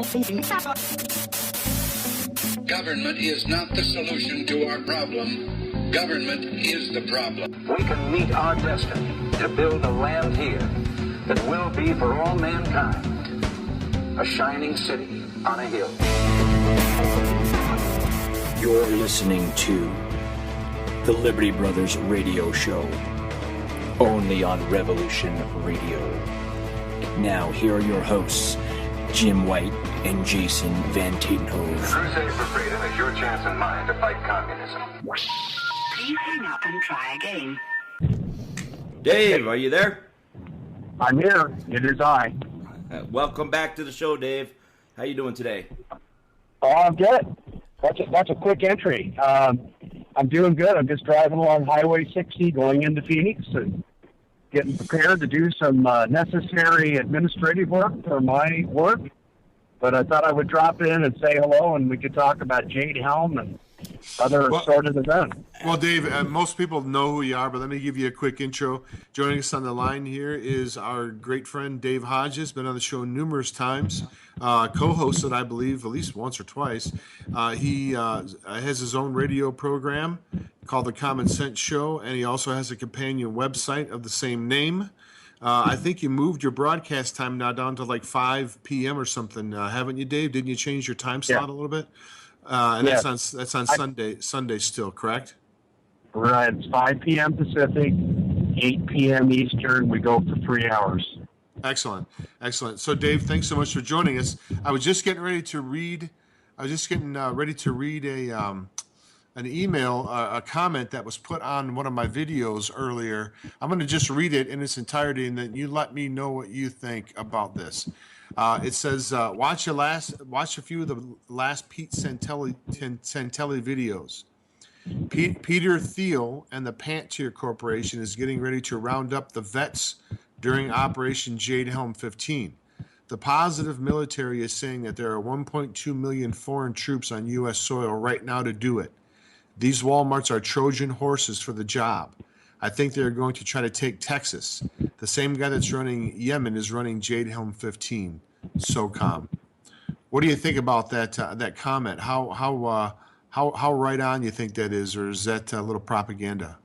Government is not the solution to our problem. Government is the problem. We can meet our destiny to build a land here that will be for all mankind a shining city on a hill. You're listening to the Liberty Brothers Radio Show, only on Revolution Radio. Now, here are your hosts, Jim White and Jason Van Tatenhove. The crusade for freedom is your chance and mine to fight communism. Please hang up and try again. Dave, are you there? I'm here. It is I. Welcome back to the show, Dave. How you doing today? Oh, I'm good. That's a quick entry. I'm doing good. I'm just driving along Highway 60 going into Phoenix and getting prepared to do some necessary administrative work for my work. But I thought I would drop in and say hello, and we could talk about Jade Helm and other sort of events. Well, Dave, most people know who you are, but let me give you a quick intro. Joining us on the line here is our great friend Dave Hodges, been on the show numerous times, co-hosted, I believe, at least once or twice. He has his own radio program called The Common Sense Show, and he also has a companion website of the same name. I think you moved your broadcast time now down to like 5 p.m. or something, haven't you, Dave? Didn't you change your time slot a little bit? And yes. that's on Sunday still, correct? Right. It's 5 p.m. Pacific, 8 p.m. Eastern. We go for 3 hours. Excellent. So, Dave, thanks so much for joining us. I was just getting ready to read. an email, a comment that was put on one of my videos earlier. I'm going to just read it in its entirety, and then you let me know what you think about this. It says, watch a few of the last Pete Santelli videos. Peter Thiel and the Pantier Corporation is getting ready to round up the vets during Operation Jade Helm 15. The positive military is saying that there are 1.2 million foreign troops on U.S. soil right now to do it. These Walmarts are Trojan horses for the job. I think they're going to try to take Texas. The same guy that's running Yemen is running Jade Helm 15. SOCOM. What do you think about that comment? How right on you think that is, or is that a little propaganda?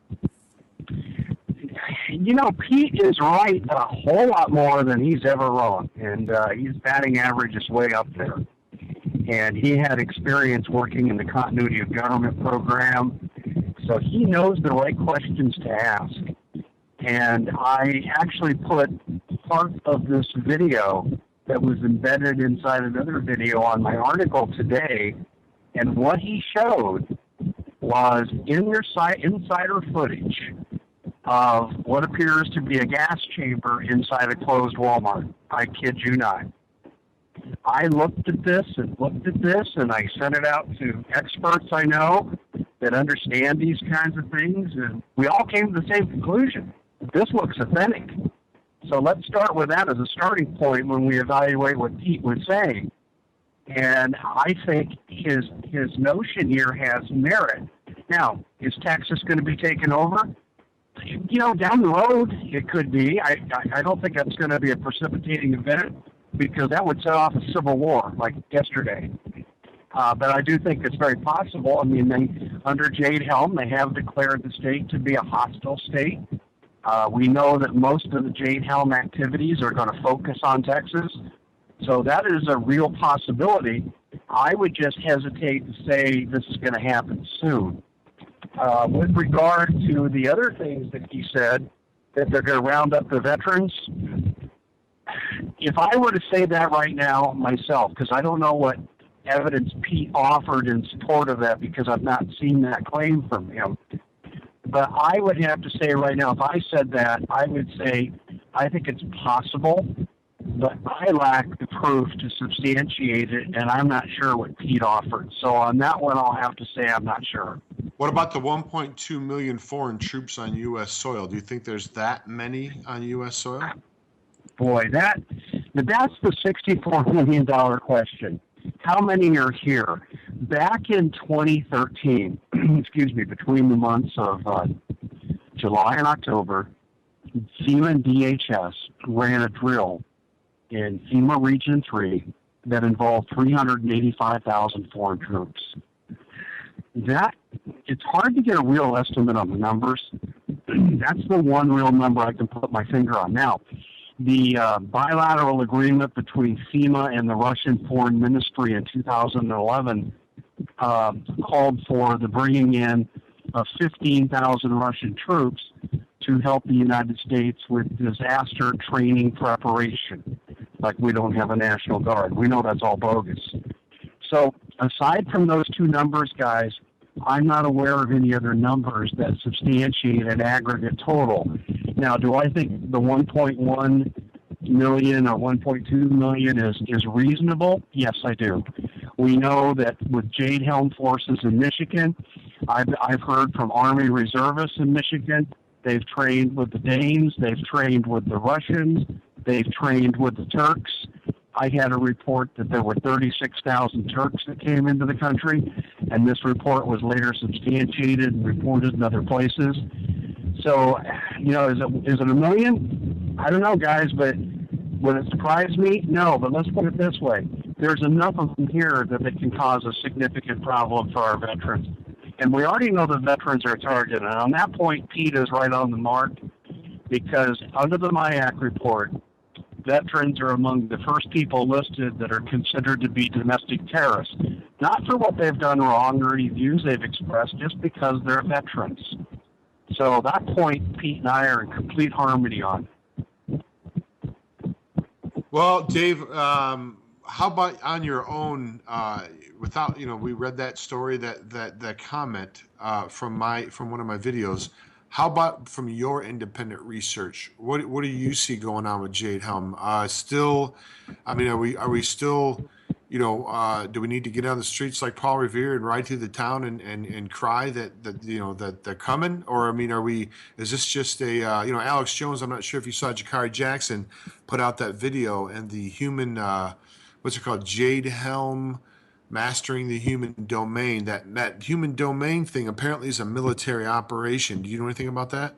You know, Pete is right a whole lot more than he's ever wrong, and his batting average is way up there. And he had experience working in the continuity of government program, so he knows the right questions to ask. And I actually put part of this video that was embedded inside another video on my article today, and what he showed was insider footage of what appears to be a gas chamber inside a closed Walmart. I kid you not. I looked at this, and I sent it out to experts I know that understand these kinds of things, and we all came to the same conclusion. This looks authentic. So let's start with that as a starting point when we evaluate what Pete was saying. And I think his notion here has merit. Now, is Texas going to be taken over? You know, down the road, it could be. I don't think that's going to be a precipitating event, because that would set off a civil war like yesterday. But I do think it's very possible. I mean, under Jade Helm, they have declared the state to be a hostile state. We know that most of the Jade Helm activities are going to focus on Texas. So that is a real possibility. I would just hesitate to say this is going to happen soon. With regard to the other things that he said, that they're going to round up the veterans, if I were to say that right now myself, because I don't know what evidence Pete offered in support of that, because I've not seen that claim from him, but I would have to say right now, if I said that, I would say I think it's possible, but I lack the proof to substantiate it, and I'm not sure what Pete offered. So on that one, I'll have to say I'm not sure. What about the 1.2 million foreign troops on U.S. soil? Do you think there's that many on U.S. soil? Boy, that's the $64 million question. How many are here? Back in 2013, between the months of July and October, FEMA and DHS ran a drill in FEMA Region 3 that involved 385,000 foreign troops. It's hard to get a real estimate on the numbers. That's the one real number I can put my finger on. Now, the bilateral agreement between FEMA and the Russian Foreign Ministry in 2011 called for the bringing in of 15,000 Russian troops to help the United States with disaster training preparation. Like we don't have a National Guard. We know that's all bogus. So aside from those two numbers, guys, I'm not aware of any other numbers that substantiate an aggregate total. Now, do I think the 1.1 million or 1.2 million is reasonable? Yes, I do. We know that with Jade Helm forces in Michigan, I've heard from Army reservists in Michigan, they've trained with the Danes, they've trained with the Russians, they've trained with the Turks. I had a report that there were 36,000 Turks that came into the country, and this report was later substantiated and reported in other places. So, is it a million? I don't know, guys, but would it surprise me? No, but let's put it this way. There's enough of them here that they can cause a significant problem for our veterans. And we already know the veterans are targeted. And on that point, Pete is right on the mark, because under the MIAC report, veterans are among the first people listed that are considered to be domestic terrorists. Not for what they've done wrong or any views they've expressed, just because they're veterans. So that point, Pete and I are in complete harmony on. Well, Dave, how about on your own? Without, we read that story, that comment from one of my videos. How about from your independent research? What do you see going on with Jade Helm? Are we still, do we need to get on the streets like Paul Revere and ride through the town and cry that they're coming? Or, is this just a, Alex Jones, I'm not sure if you saw Jakari Jackson put out that video, and the human, what's it called, Jade Helm, Mastering the Human Domain. That human domain thing apparently is a military operation. Do you know anything about that?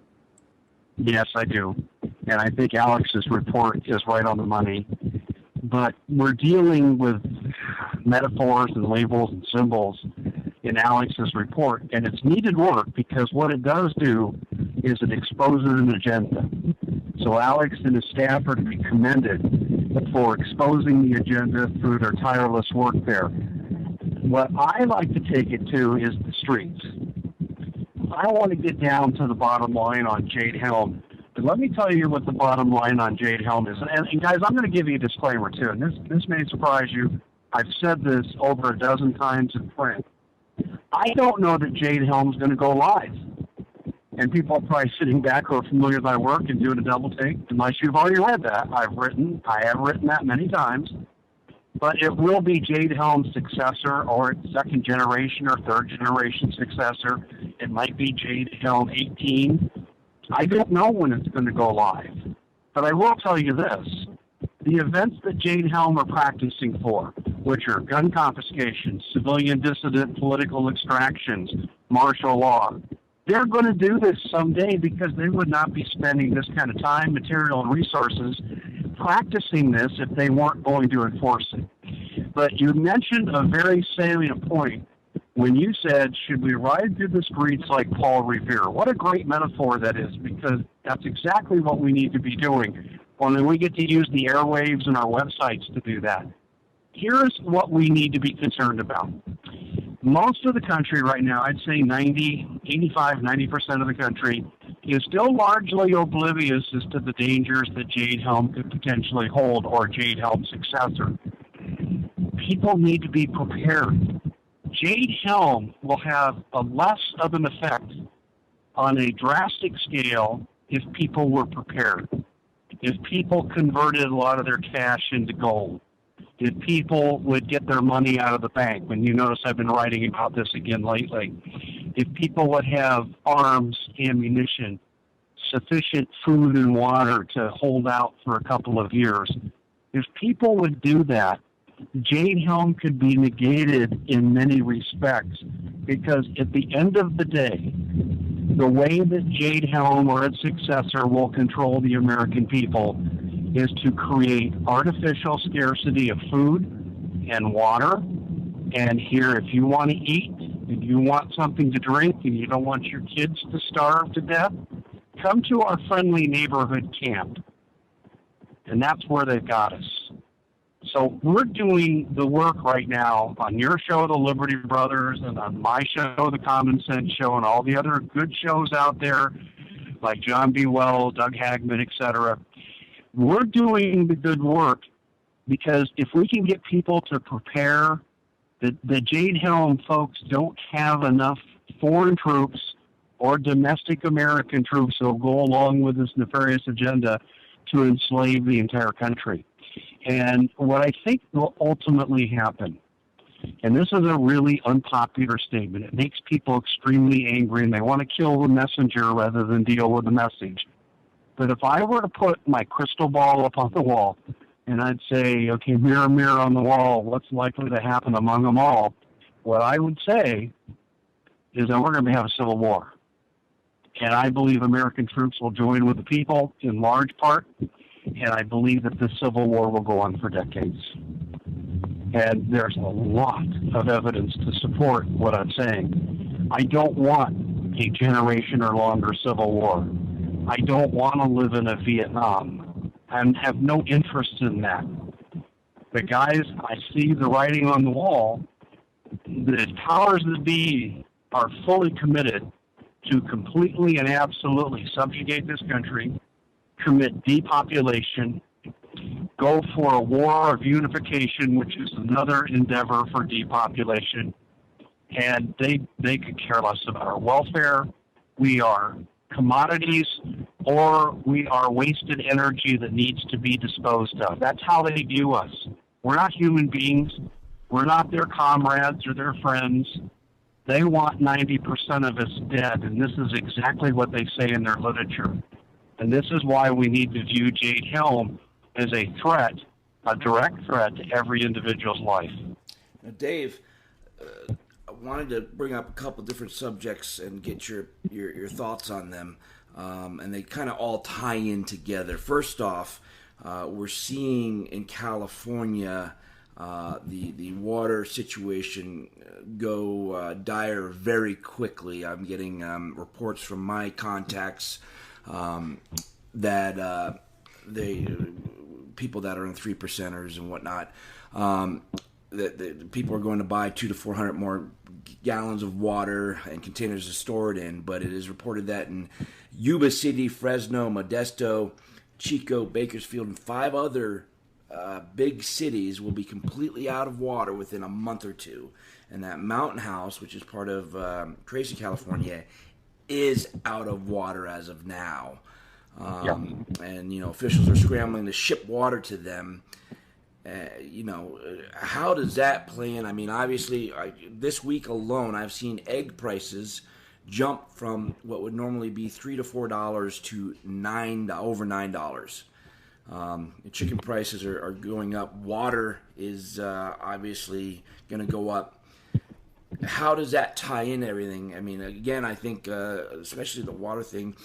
Yes, I do. And I think Alex's report is right on the money. But we're dealing with metaphors and labels and symbols in Alex's report, and it's needed work, because what it does do is it exposes an agenda. So Alex and his staff are to be commended for exposing the agenda through their tireless work there. What I like to take it to is the streets. I want to get down to the bottom line on Jade Helm. But let me tell you what the bottom line on Jade Helm is. And guys, I'm going to give you a disclaimer too, and this may surprise you. I've said this over a dozen times in print. I don't know that Jade Helm's going to go live. And people are probably sitting back who are familiar with my work and doing a double take, unless you've already read that. I have written that many times. But it will be Jade Helm's successor, or its second generation or third generation successor. It might be Jade Helm 18. I don't know when it's going to go live. But I will tell you this. The events that Jade Helm are practicing for, which are gun confiscations, civilian dissident political extractions, martial law, they're going to do this someday, because they would not be spending this kind of time, material, and resources practicing this if they weren't going to enforce it. But you mentioned a very salient point when you said, should we ride through the streets like Paul Revere? What a great metaphor that is, because that's exactly what we need to be doing. When we get to use the airwaves and our websites to do that. Here's what we need to be concerned about. Most of the country right now, I'd say 90% of the country, is still largely oblivious as to the dangers that Jade Helm could potentially hold, or Jade Helm's successor. People need to be prepared. Jade Helm will have a less of an effect on a drastic scale if people were prepared. If people converted a lot of their cash into gold. If people would get their money out of the bank, and you notice I've been writing about this again lately. If people would have arms, ammunition, sufficient food and water to hold out for a couple of years. If people would do that, Jade Helm could be negated in many respects, because at the end of the day, the way that Jade Helm or its successor will control the American people is to create artificial scarcity of food, and water. And here, if you want to eat, if you want something to drink, and you don't want your kids to starve to death, come to our friendly neighborhood camp. And that's where they've got us. So we're doing the work right now on your show, The Liberty Brothers, and on my show, The Common Sense Show, and all the other good shows out there, like John B. Wells, Doug Hagman, etc. We're doing the good work because if we can get people to prepare, the Jade Helm folks don't have enough foreign troops or domestic American troops who will go along with this nefarious agenda to enslave the entire country. And what I think will ultimately happen, and this is a really unpopular statement, it makes people extremely angry and they want to kill the messenger rather than deal with the message. But if I were to put my crystal ball up on the wall and I'd say, okay, mirror, mirror on the wall, what's likely to happen among them all? What I would say is that we're going to have a civil war. And I believe American troops will join with the people in large part. And I believe that this civil war will go on for decades. And there's a lot of evidence to support what I'm saying. I don't want a generation or longer civil war. I don't want to live in a Vietnam. I have no interest in that. But guys, I see the writing on the wall. The powers that be are fully committed to completely and absolutely subjugate this country, commit depopulation, go for a war of unification, which is another endeavor for depopulation, and they could care less about our welfare. We are commodities, or we are wasted energy that needs to be disposed of. That's how they view us. We're not human beings. We're not their comrades or their friends. They want 90% of us dead, and this is exactly what they say in their literature. And this is why we need to view Jade Helm as a threat, a direct threat to every individual's life. Now, Dave, I wanted to bring up a couple different subjects and get your thoughts on them, and they kind of all tie in together. First off, we're seeing in California the water situation go dire very quickly. I'm getting reports from my contacts that people that are in 3%ers and whatnot, that people are going to buy 200 to 400 more gallons of water and containers to store it in. But it is reported that in Yuba City, Fresno, Modesto, Chico, Bakersfield, and 5 other big cities will be completely out of water within a month or two. And that Mountain House, which is part of Tracy, California, is out of water as of now. And, officials are scrambling to ship water to them. How does that play in? I mean, obviously, this week alone, I've seen egg prices jump from what would normally be $3 to $4 to over $9. Chicken prices are going up. Water is obviously going to go up. How does that tie in everything? I mean, again, I think especially the water thing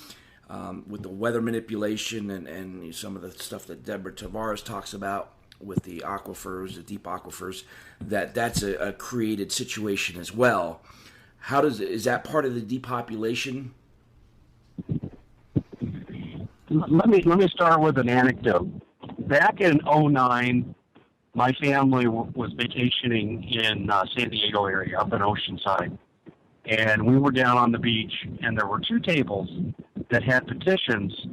with the weather manipulation and some of the stuff that Deborah Tavares talks about with the aquifers, the deep aquifers, that's a created situation as well. Is that part of the depopulation? Let me start with an anecdote. Back in 2009, my family was vacationing in San Diego area, up in Oceanside. And we were down on the beach, and there were 2 tables that had petitions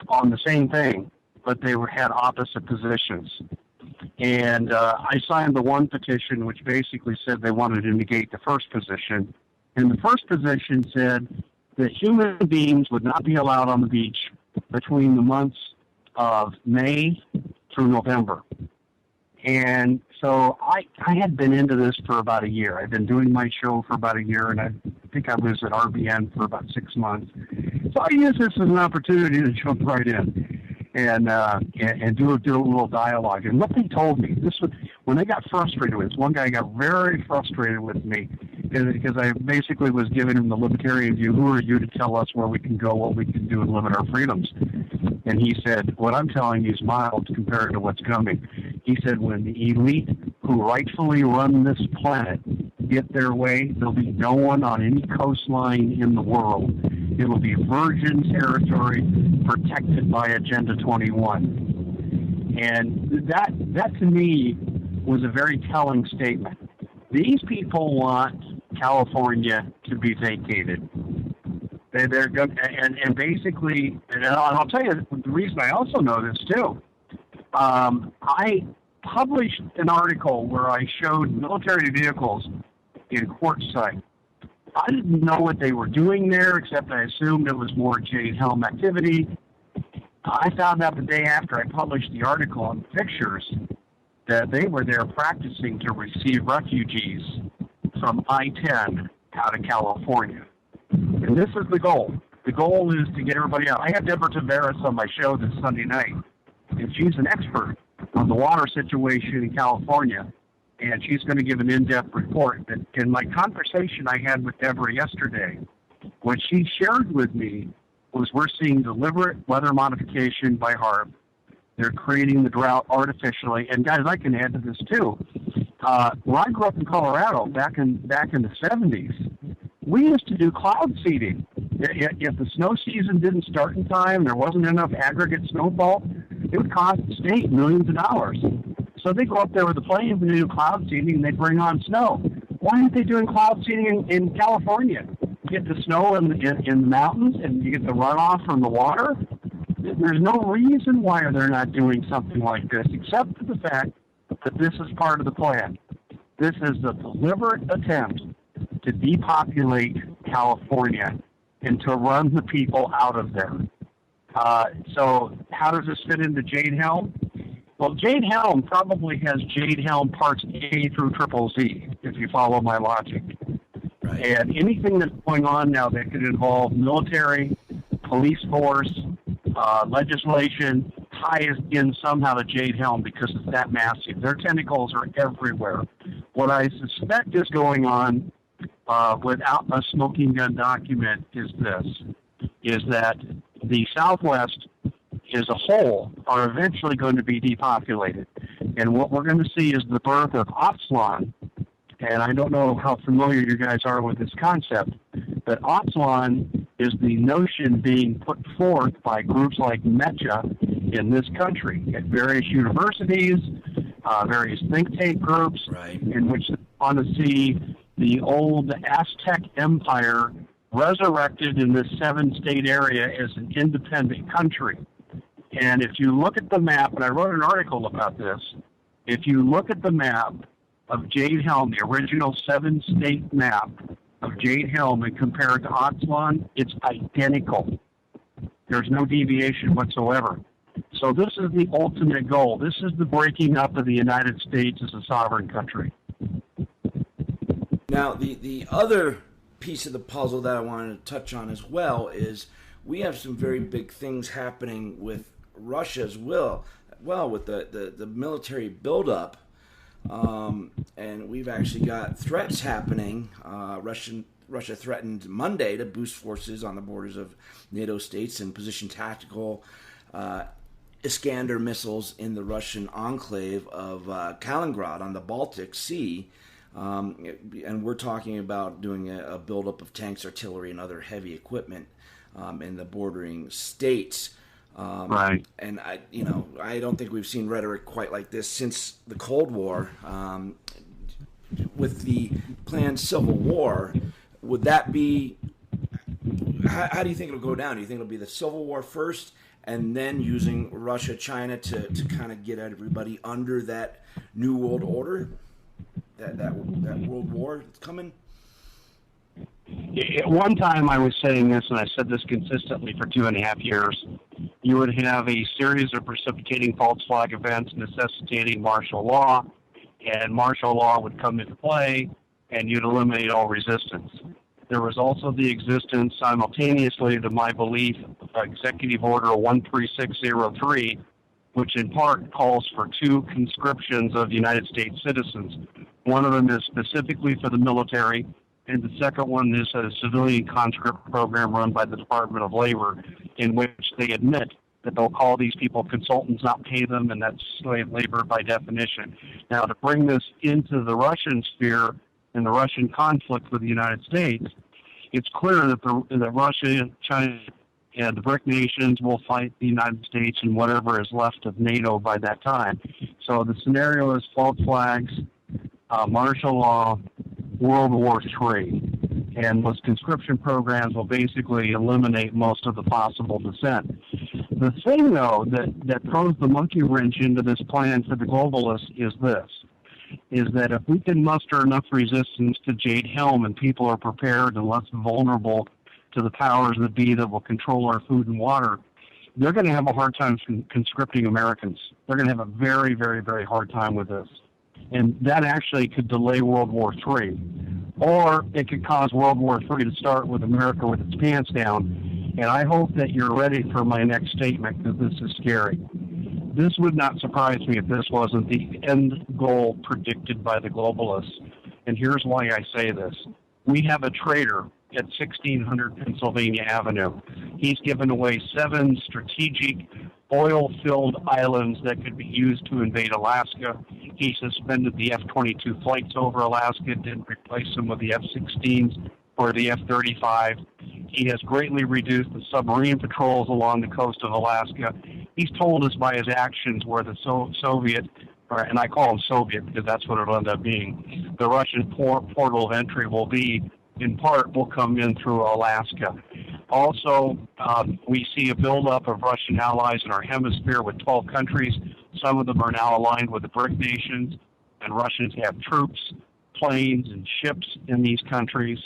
on the same thing, but they had opposite positions. And I signed the one petition, which basically said they wanted to negate the first position. And the first position said that human beings would not be allowed on the beach between the months of May through November. And so I had been into this for about a year. I've been doing my show for about a year, and I think I was at RBN for about 6 months. So I used this as an opportunity to jump right in and do a little dialogue. And what they told me, when they got frustrated with this, one guy got very frustrated with me because I basically was giving him the libertarian view. Who are you to tell us where we can go, what we can do, and limit our freedoms? And he said, what I'm telling you is mild compared to what's coming. He said, when the elite who rightfully run this planet get their way, there'll be no one on any coastline in the world. It'll be virgin territory protected by Agenda 21. And that to me was a very telling statement. These people want California to be vacated. They're good, and basically, and I'll tell you the reason I also know this too. I published an article where I showed military vehicles in Quartzsite. I didn't know what they were doing there, except I assumed it was more Jade Helm activity. I found out the day after I published the article and pictures that they were there practicing to receive refugees from I-10 out of California. And this is the goal. The goal is to get everybody out. I had Deborah Tavares on my show this Sunday night, and she's an expert on the water situation in California, and she's going to give an in-depth report. And in my conversation I had with Deborah yesterday, what she shared with me was we're seeing deliberate weather modification by HARP. They're creating the drought artificially. And guys, I can add to this too. When I grew up in Colorado back in the 70s, we used to do cloud seeding. If the snow season didn't start in time, there wasn't enough aggregate snowfall, it would cost the state millions of dollars. So they go up there with the planes and they do cloud seeding and they bring on snow. Why aren't they doing cloud seeding in California? You get the snow in the mountains and you get the runoff from the water. There's no reason why they're not doing something like this, except for the fact that this is part of the plan. This is a deliberate attempt to depopulate California and to run the people out of there. So how does this fit into Jade Helm? Well, Jade Helm probably has Jade Helm parts A through triple Z, if you follow my logic. Right. And anything that's going on now that could involve military, police force, legislation, ties in somehow to Jade Helm because it's that massive. Their tentacles are everywhere. What I suspect is going on without a smoking gun document is that the Southwest as a whole are eventually going to be depopulated. And what we're going to see is the birth of Opslon. And I don't know how familiar you guys are with this concept, but Opslon is the notion being put forth by groups like MECHA in this country at various universities, various think tank groups, right, in which they want to see the old Aztec Empire resurrected in this 7-state area as an independent country. And if you look at the map, and I wrote an article about this, if you look at the map of Jade Helm, the original 7-state map of Jade Helm, and compare it to Opslon, it's identical. There's no deviation whatsoever. So this is the ultimate goal. This is the breaking up of the United States as a sovereign country. Now, the other piece of the puzzle that I wanted to touch on as well is we have some very big things happening with Russia as well with the military buildup. And we've actually got threats happening. Russia threatened Monday to boost forces on the borders of NATO states and position tactical Iskander missiles in the Russian enclave of Kaliningrad on the Baltic Sea. And we're talking about doing a buildup of tanks, artillery, and other heavy equipment in the bordering states. Right. And I don't think we've seen rhetoric quite like this since the Cold War. With the planned civil war, would that be? How do you think it'll go down? Do you think it'll be the civil war first, and then using Russia, China to kind of get everybody under that new world order, that world war that's coming? At one time I was saying this, and I said this consistently for 2.5 years, you would have a series of precipitating false flag events necessitating martial law, and martial law would come into play, and you'd eliminate all resistance. There was also the existence, simultaneously to my belief, Executive Order 13603, which in part calls for 2 conscriptions of United States citizens. One of them is specifically for the military, and the second one is a civilian conscript program run by the Department of Labor, in which they admit that they'll call these people consultants, not pay them, and that's slave labor by definition. Now, to bring this into the Russian sphere and the Russian conflict with the United States, it's clear that Russia, China, and the BRIC nations will fight the United States and whatever is left of NATO by that time. So the scenario is false flags, martial law, World War III. And those conscription programs will basically eliminate most of the possible dissent. The thing, though, that throws the monkey wrench into this plan for the globalists is that if we can muster enough resistance to Jade Helm and people are prepared and less vulnerable to the powers that be that will control our food and water, they're going to have a hard time conscripting Americans. They're going to have a very, very, very hard time with this. And that actually could delay World War III. Or it could cause World War III to start with America with its pants down. And I hope that you're ready for my next statement, because this is scary. This would not surprise me if this wasn't the end goal predicted by the globalists. And here's why I say this. We have a traitor at 1600 Pennsylvania Avenue. He's given away 7 strategic oil-filled islands that could be used to invade Alaska. He suspended the F-22 flights over Alaska, didn't replace them with the F-16s or the F-35. He has greatly reduced the submarine patrols along the coast of Alaska. He's told us by his actions where the Soviet, and I call him Soviet because that's what it'll end up being, the Russian portal of entry will be, in part, will come in through Alaska. Also, we see a buildup of Russian allies in our hemisphere with 12 countries. Some of them are now aligned with the BRIC nations, and Russians have troops, planes, and ships in these countries.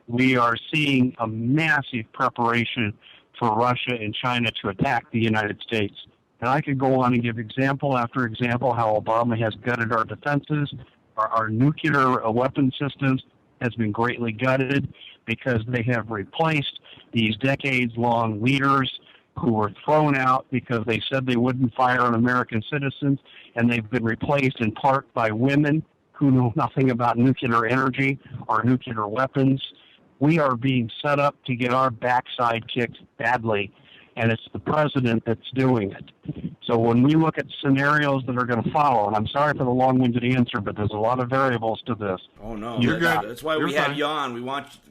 We are seeing a massive preparation for Russia and China to attack the United States. And I could go on and give example after example how Obama has gutted our defenses, our nuclear weapon systems has been greatly gutted because they have replaced these decades-long leaders who were thrown out because they said they wouldn't fire on American citizens, and they've been replaced in part by women who know nothing about nuclear energy or nuclear weapons. We are being set up to get our backside kicked badly, and it's the president that's doing it. So when we look at scenarios that are going to follow, and I'm sorry for the long-winded answer, but there's a lot of variables to this. Oh no, You're good. That's why we have you on.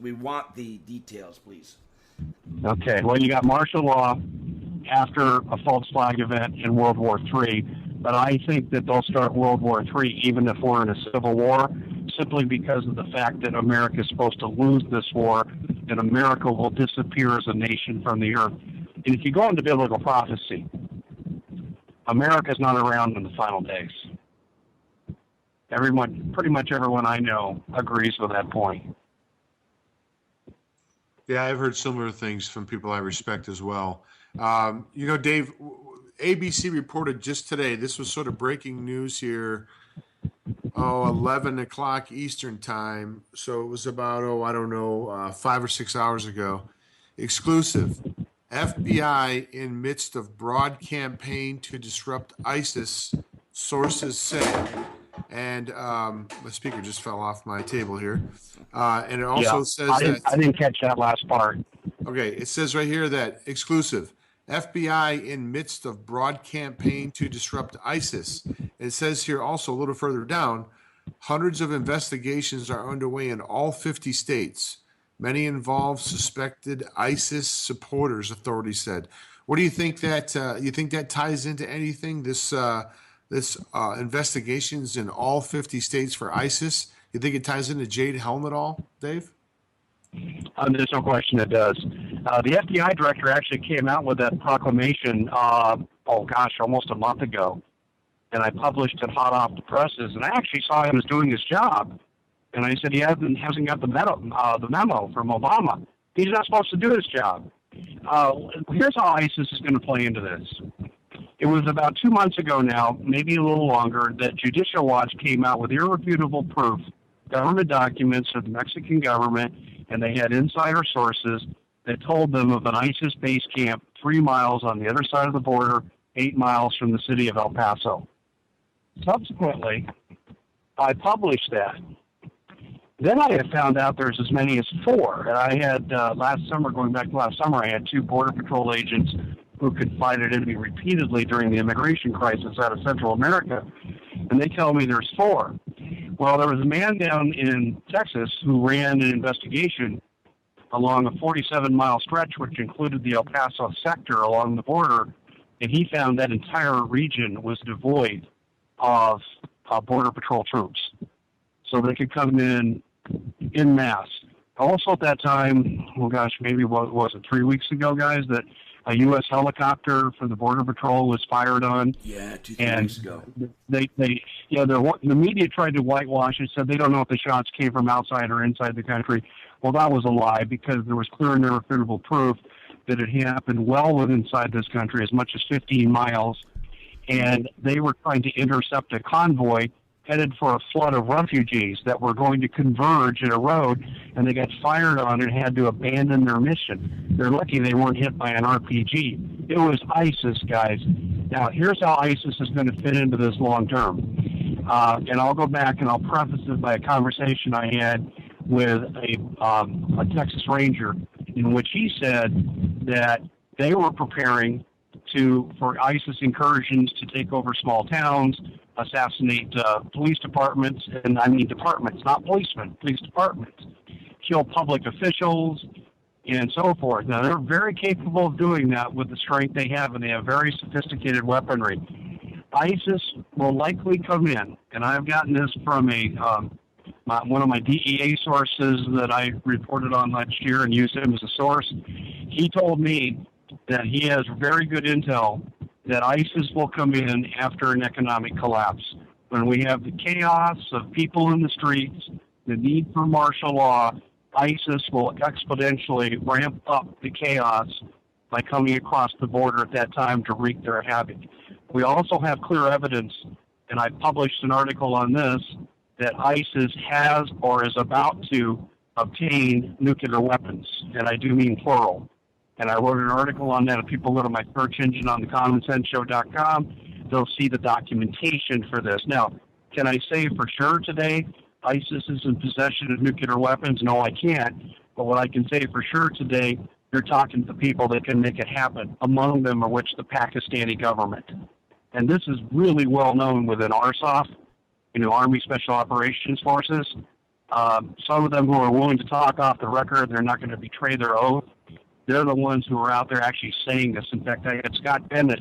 We want the details, please. Okay, well, you got martial law after a false flag event in World War III, but I think that they'll start World War III even if we're in a civil war, simply because of the fact that America is supposed to lose this war, and America will disappear as a nation from the earth. And if you go into biblical prophecy, America's not around in the final days. Pretty much everyone I know agrees with that point. Yeah, I've heard similar things from people I respect as well. Dave, ABC reported just today, this was sort of breaking news here, 11 o'clock Eastern time. So it was about, 5 or 6 hours ago. Exclusive. FBI in midst of broad campaign to disrupt ISIS, sources say. And my speaker just fell off my table here. And it also says I didn't catch that last part. Okay, it says right here that exclusive. FBI in midst of broad campaign to disrupt ISIS. It says here also a little further down, hundreds of investigations are underway in all 50 states. Many involve suspected ISIS supporters, authorities said. What do you think that you think that ties into anything? This investigations in all 50 states for ISIS. You think it ties into Jade Helm at all, Dave? There's no question it does. The FBI director actually came out with that proclamation, almost a month ago. And I published it hot off the presses. And I actually saw him as doing his job. And I said he hasn't got the memo from Obama. He's not supposed to do his job. Here's how ISIS is going to play into this. It was about 2 months ago now, maybe a little longer, that Judicial Watch came out with irrefutable proof, government documents of the Mexican government, and they had insider sources that told them of an ISIS base camp 3 miles on the other side of the border, 8 miles from the city of El Paso. Subsequently, I published that. Then I had found out there's as many as 4. And I had going back to last summer, I had 2 Border Patrol agents who confided in me repeatedly during the immigration crisis out of Central America, and they tell me there's 4. Well, there was a man down in Texas who ran an investigation along a 47-mile stretch, which included the El Paso sector along the border, and he found that entire region was devoid of Border Patrol troops. So they could come in masse. Also at that time, oh gosh, maybe what was it, 3 weeks ago, guys, that a U.S. helicopter for the Border Patrol was fired on. Yeah, 2-3 weeks ago. The media tried to whitewash it, said they don't know if the shots came from outside or inside the country. Well, that was a lie, because there was clear and irrefutable proof that it happened well within inside this country, as much as 15 miles, and they were trying to intercept a convoy headed for a flood of refugees that were going to converge at a road, and they got fired on and had to abandon their mission. They're lucky they weren't hit by an RPG. It was ISIS, guys. Now, here's how ISIS is going to fit into this long term. And I'll go back and I'll preface it by a conversation I had with a Texas Ranger, in which he said that they were preparing for ISIS incursions to take over small towns, assassinate police departments, and I mean departments, not policemen, police departments, kill public officials, and so forth. Now, they're very capable of doing that with the strength they have, and they have very sophisticated weaponry. ISIS will likely come in, and I've gotten this from one of my DEA sources that I reported on last year and used him as a source. He told me that he has very good intel that ISIS will come in after an economic collapse. When we have the chaos of people in the streets, the need for martial law, ISIS will exponentially ramp up the chaos by coming across the border at that time to wreak their havoc. We also have clear evidence, and I published an article on this, that ISIS has or is about to obtain nuclear weapons, and I do mean plural. And I wrote an article on that. If people go to my search engine on thecommonsenseshow.com, they'll see the documentation for this. Now, can I say for sure today ISIS is in possession of nuclear weapons? No, I can't. But what I can say for sure today, you're talking to people that can make it happen, among them of which the Pakistani government. And this is really well known within ARSOF, Army Special Operations Forces. Some of them who are willing to talk off the record, they're not going to betray their oath. They're the ones who are out there actually saying this. In fact, I had Scott Bennett.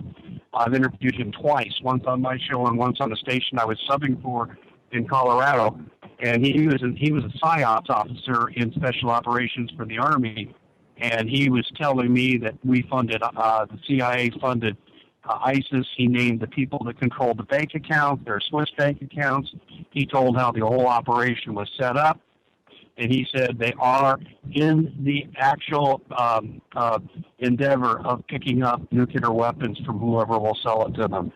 I've interviewed him twice, once on my show and once on a station I was subbing for in Colorado. And he was a PSYOPs officer in Special Operations for the Army. And he was telling me that we funded, the CIA funded ISIS. He named the people that controlled the bank accounts, their Swiss bank accounts. He told how the whole operation was set up. And he said they are in the actual endeavor of picking up nuclear weapons from whoever will sell it to them.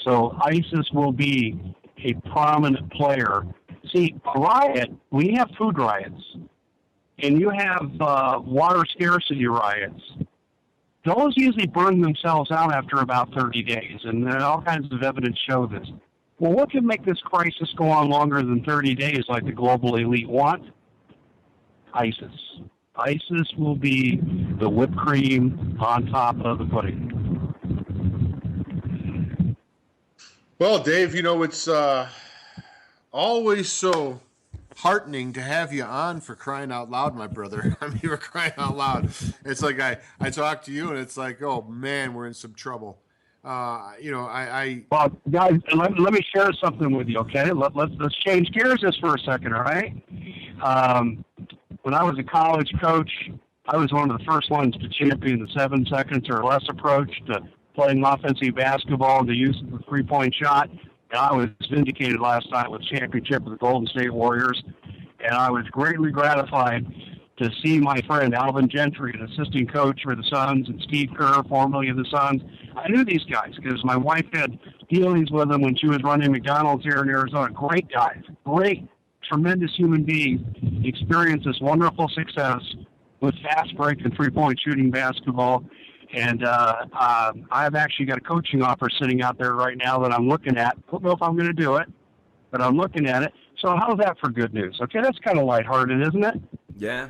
So ISIS will be a prominent player. See, a riot, we have food riots, and you have water scarcity riots. Those usually burn themselves out after about 30 days, and all kinds of evidence show this. Well, what can make this crisis go on longer than 30 days like the global elite want? ISIS. ISIS will be the whipped cream on top of the pudding. Well, Dave, it's always so heartening to have you on, for crying out loud, my brother. I mean, you're crying out loud. It's like I talk to you, and it's like, oh, man, we're in some trouble. Well, guys, let me share something with you, okay? Let's change gears just for a second, all right? When I was a college coach, I was one of the first ones to champion the 7 seconds or less approach to playing offensive basketball and the use of the three-point shot. And I was vindicated last night with championship with the Golden State Warriors. And I was greatly gratified to see my friend Alvin Gentry, an assistant coach for the Suns, and Steve Kerr, formerly of the Suns. I knew these guys because my wife had dealings with them when she was running McDonald's here in Arizona. Great guys, great, tremendous human beings, experienced this wonderful success with fast break and three-point shooting basketball. And I've actually got a coaching offer sitting out there right now that I'm looking at. I don't know if I'm going to do it, but I'm looking at it. So how's that for good news? Okay, that's kind of lighthearted, isn't it? Yeah.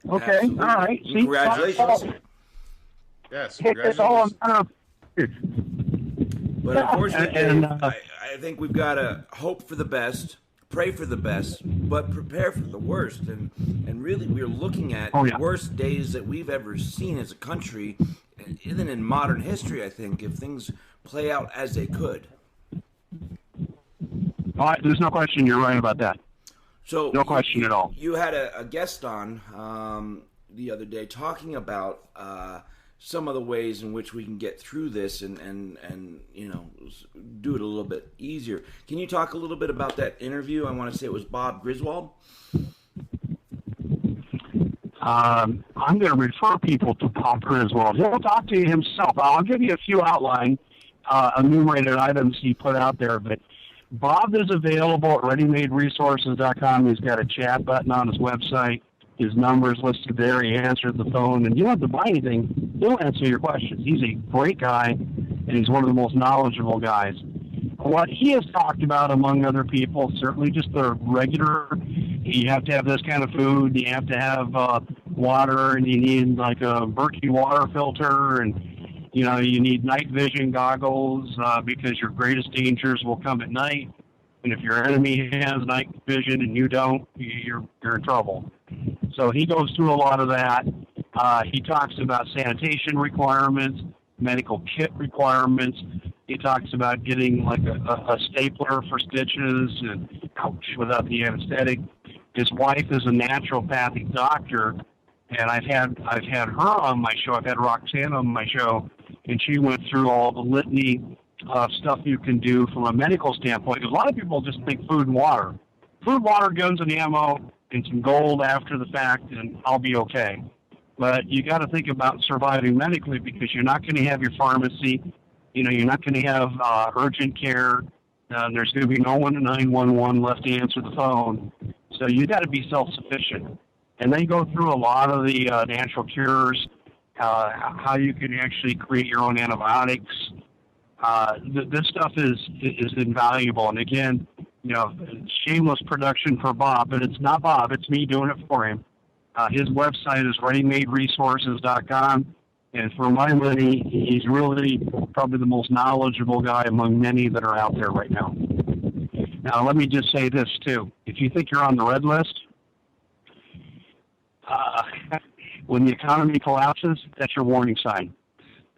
Okay, absolutely. All right. See, congratulations. Yes, It's all a congratulations. matter of. But Yeah, unfortunately, and, Dave, I think we've got to hope for the best, pray for the best, but prepare for the worst. And really, we're looking at Oh, the yeah. worst days that we've ever seen as a country, even in modern history, I think, if things play out as they could. There's no question you're right about that. So No question at all. You had a guest on the other day talking about some of the ways in which we can get through this and you know, do it a little bit easier. Can you talk a little bit about that interview? I want to say it was Bob Griswold. I'm going to refer people to Bob Griswold. He'll talk to you himself. I'll give you a few outline, enumerated items he put out there. But Bob is available at readymaderesources.com. He's got a chat button on his website. His number's listed there. He answers the phone, and you don't have to buy anything. He'll answer your questions. He's a great guy, and he's one of the most knowledgeable guys. What he has talked about, among other people, certainly just the regular, you have to have this kind of food, you have to have water, and you need like a Berkey water filter, and you know, you need night vision goggles because your greatest dangers will come at night. And if your enemy has night vision and you don't, you're in trouble. So he goes through a lot of that. He talks about sanitation requirements, medical kit requirements. He talks about getting like a stapler for stitches and ouch without the anesthetic. His wife is a naturopathic doctor, and I've had her on my show. I've had Roxanne on my show, and she went through all the litany of stuff you can do from a medical standpoint. Because a lot of people just think food and water. Food, water, guns, and ammo, and some gold after the fact, and I'll be okay. But you got to think about surviving medically because you're not going to have your pharmacy. You know, you're not going to have urgent care. There's going to be no one at 911 left to answer the phone. So you got to be self-sufficient. And they go through a lot of the natural cures, how you can actually create your own antibiotics. This stuff is invaluable. And again, you know, shameless production for Bob, but it's not Bob. It's me doing it for him. His website is readymaderesources.com. And for my money, he's really probably the most knowledgeable guy among many that are out there right now. Now, let me just say this, too. If you think you're on the red list, when the economy collapses, that's your warning sign.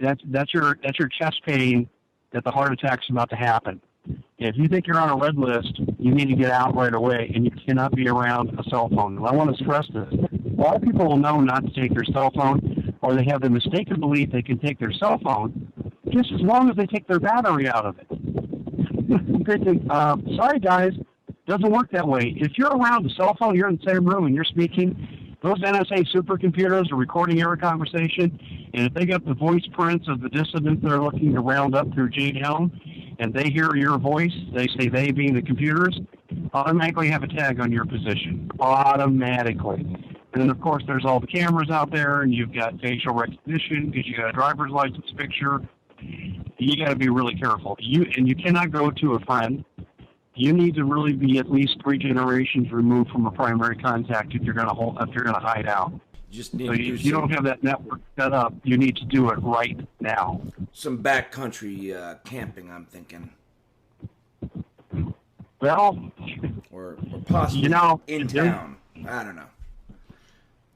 That's your chest pain that the heart attack's about to happen. If you think you're on a red list, you need to get out right away, and you cannot be around a cell phone. And I want to stress this. A lot of people will know not to take their cell phone, or they have the mistaken belief they can take their cell phone just as long as they take their battery out of it. They think, sorry guys, doesn't work that way. If you're around a cell phone, you're in the same room and you're speaking, those NSA supercomputers are recording every conversation, and if they got the voice prints of the dissidents they're looking to round up through Jade Helm, and they hear your voice, they say they being the computers, automatically have a tag on your position. Automatically. And then, of course, there's all the cameras out there, and you've got facial recognition because you got a driver's license picture. You got to be really careful. You cannot go to a friend. You need to really be at least 3 generations removed from a primary contact if you're going to hide out. Just need So to do if you don't have that network set up, you need to do it right now. some backcountry camping, I'm thinking. Well, Or possibly you know, in town. I don't know.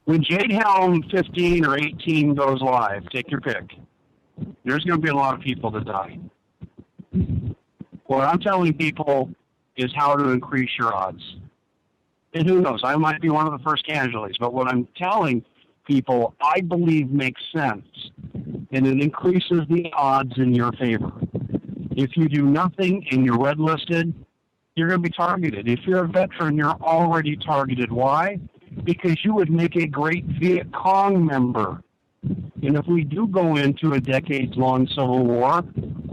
when Jade Helm 15 or 18 goes live, take your pick. There's going to be a lot of people that die. What I'm telling people is how to increase your odds. And who knows, I might be one of the first casualties, but what I'm telling people, I believe makes sense, and it increases the odds in your favor. If you do nothing and you're red listed, you're going to be targeted. If you're a veteran, you're already targeted. Why? Because you would make a great Viet Cong member. And if we do go into a decades-long civil war,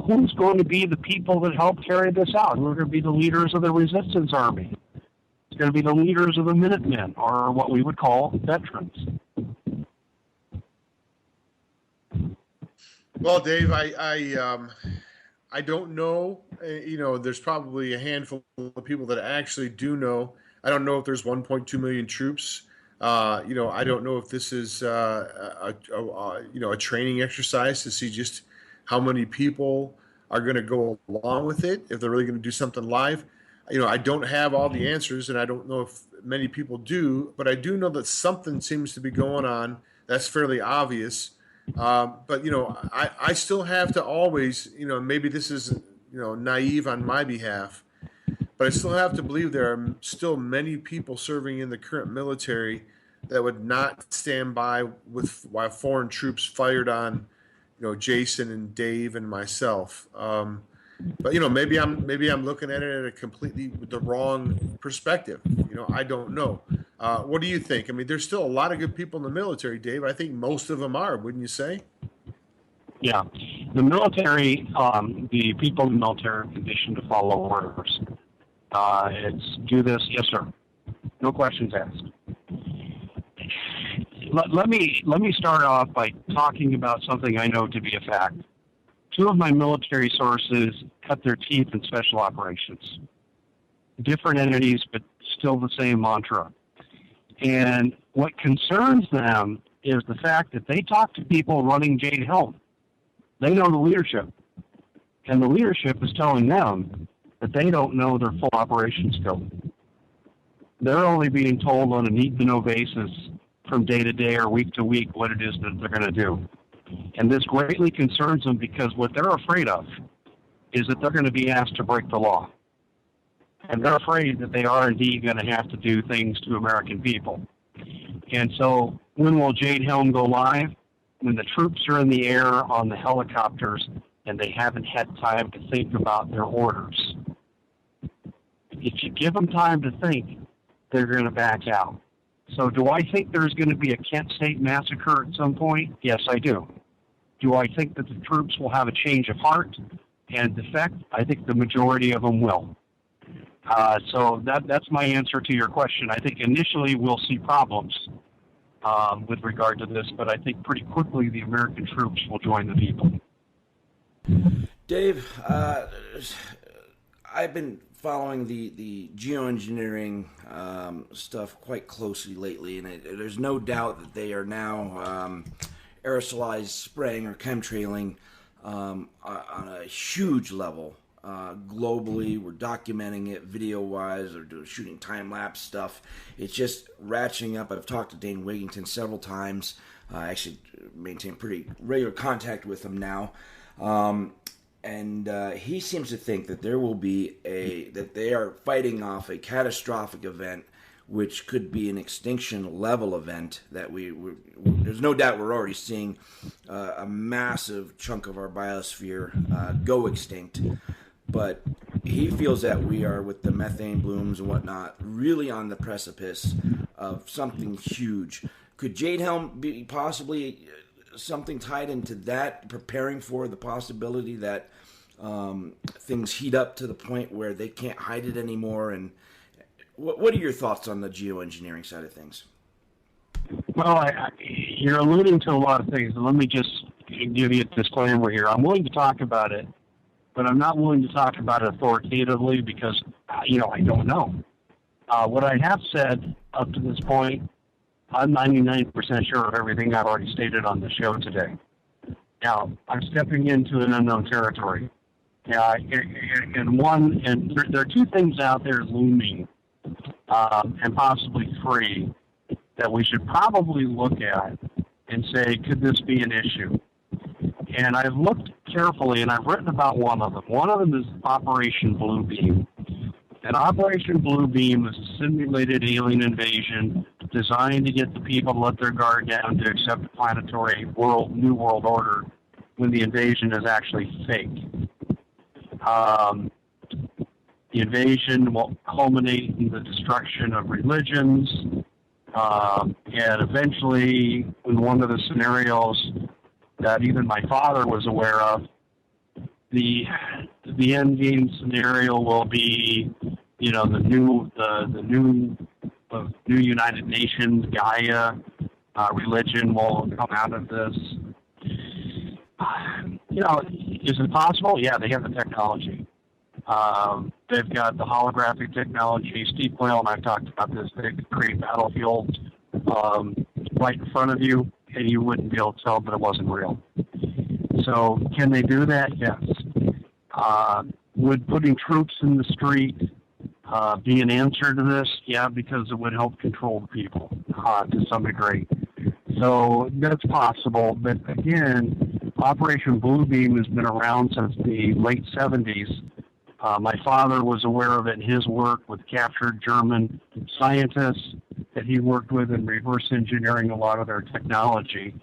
who's going to be the people that help carry this out? Who are going to be the leaders of the resistance army? It's going to be the leaders of the Minutemen, or what we would call veterans. Well, Dave, I don't know. You know, there's probably a handful of people that actually do know. I don't know if there's 1.2 million troops I don't know if this is a training exercise to see just how many people are going to go along with it, if they're really going to do something live. I don't have all the answers, and I don't know if many people do, but I do know that something seems to be going on. That's fairly obvious. But I still have to always, maybe this is, naive on my behalf, but I still have to believe there are still many people serving in the current military that would not stand by while foreign troops fired on, Jason and Dave and myself. But maybe I'm looking at it at a completely the wrong perspective. I don't know. What do you think? I mean, there's still a lot of good people in the military, Dave. I think most of them are, wouldn't you say? Yeah, the military, the people in the military are conditioned to follow orders. It's do this, yes sir, no questions asked. Let me start off by talking about something I know to be a fact. Two of my military sources cut their teeth in special operations. Different entities, but still the same mantra. And what concerns them is the fact that they talk to people running Jade Helm. They know the leadership. And the leadership is telling them that they don't know their full operation scope. They're only being told on a need-to-know basis from day to day or week to week what it is that they're going to do. And this greatly concerns them because what they're afraid of is that they're going to be asked to break the law. And they're afraid that they are indeed going to have to do things to American people. And so when will Jade Helm go live? When the troops are in the air on the helicopters and they haven't had time to think about their orders. If you give them time to think, they're going to back out. So do I think there's going to be a Kent State massacre at some point? Yes, I do. Do I think that the troops will have a change of heart and defect? I think the majority of them will. So that's my answer to your question. I think initially we'll see problems with regard to this, but I think pretty quickly the American troops will join the people. Dave, I've been following the geoengineering stuff quite closely lately, and there's no doubt that they are now aerosolized spraying or chemtrailing on a huge level. Globally, we're documenting it video-wise, or shooting time-lapse stuff. It's just ratcheting up. I've talked to Dane Wigington several times. I actually maintain pretty regular contact with him now. And he seems to think that there will be that they are fighting off a catastrophic event, which could be an extinction level event that there's no doubt we're already seeing a massive chunk of our biosphere go extinct. But he feels that we are, with the methane blooms and whatnot, really on the precipice of something huge. Could Jade Helm be possibly something tied into that, preparing for the possibility that things heat up to the point where they can't hide it anymore? And what are your thoughts on the geoengineering side of things? Well, you're alluding to a lot of things, and let me just give you a disclaimer here. I'm willing to talk about it, but I'm not willing to talk about it authoritatively because, I don't know. What I have said up to this point, I'm 99% sure of everything I've already stated on the show today. Now, I'm stepping into an unknown territory. And there are two things out there looming, and possibly three, that we should probably look at and say, could this be an issue? And I've looked carefully, and I've written about one of them. One of them is Operation Bluebeam. And Operation Bluebeam is a simulated alien invasion designed to get the people to let their guard down to accept a planetary new world order when the invasion is actually fake. The invasion will culminate in the destruction of religions, and eventually, in one of the scenarios that even my father was aware of, the end game scenario will be, the new United Nations, Gaia religion will come out of this. Is it possible? Yeah, they have the technology. They've got the holographic technology. Steve Quayle and I've talked about this. They could create battlefields right in front of you, and you wouldn't be able to tell that it wasn't real. So can they do that? Yes. Would putting troops in the street be an answer to this? Yeah, because it would help control the people to some degree. So that's possible. But again, Operation Bluebeam has been around since the late 70s. My father was aware of it in his work with captured German scientists that he worked with in reverse engineering a lot of their technology.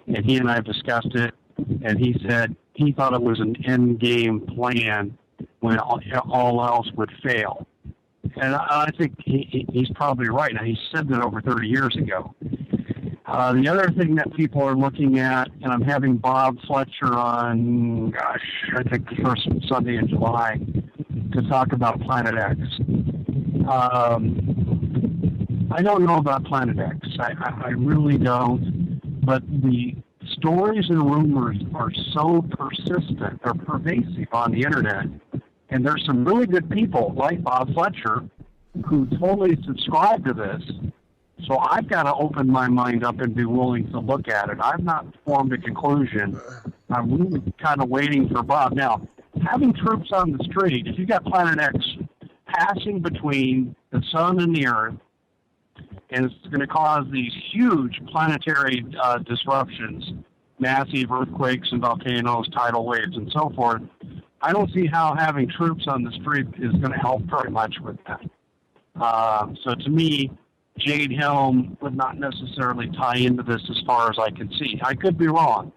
And he and I have discussed it, and he said he thought it was an end game plan when all else would fail. And I think he's probably right. Now, he said that over 30 years ago. The other thing that people are looking at, and I'm having Bob Fletcher on, I think the first Sunday in July, to talk about Planet X. I don't know about Planet X. I really don't. But the stories and rumors are so persistent, they're pervasive on the internet. And there's some really good people like Bob Fletcher who totally subscribe to this. So I've got to open my mind up and be willing to look at it. I've not formed a conclusion. I'm really kind of waiting for Bob. Now, having troops on the street, if you got Planet X passing between the sun and the earth, and it's going to cause these huge planetary disruptions, massive earthquakes and volcanoes, tidal waves, and so forth, I don't see how having troops on the street is going to help very much with that. So to me, Jade Helm would not necessarily tie into this as far as I can see. I could be wrong.